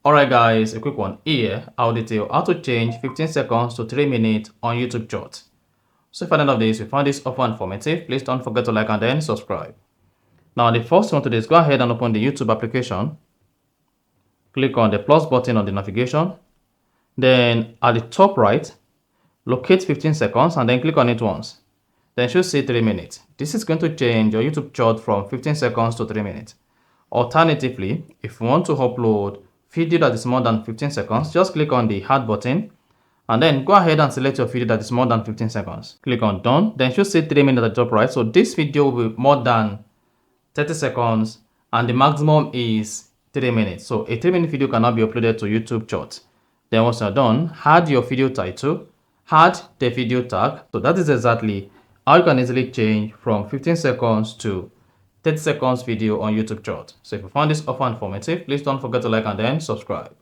Alright guys, a quick one here. I'll detail how to change 15 seconds to 3 minutes on YouTube Shorts. So if at the end of this you find this offer informative, please don't forget to like and then subscribe. Now the first one to do is go ahead and open the YouTube application. Click on the plus button on the navigation. Then at the top right, locate 15 seconds and then click on it once. Then it should say 3 minutes. This is going to change your YouTube short from 15 seconds to 3 minutes. Alternatively, if you want to upload video that is more than 15 seconds, just click on the add button and then go ahead and select your video that is more than 15 seconds. Click on done, then it should say 3 minutes at the top right. So this video will be more than 30 seconds and the maximum is 3 minutes. So a 3-minute video cannot be uploaded to YouTube Shorts. Then once you're done, add your video title, add the video tag. So that is exactly how you can easily change from 15 seconds to 30 seconds video on YouTube Shorts. So if you found this offer informative, please don't forget to like and then subscribe.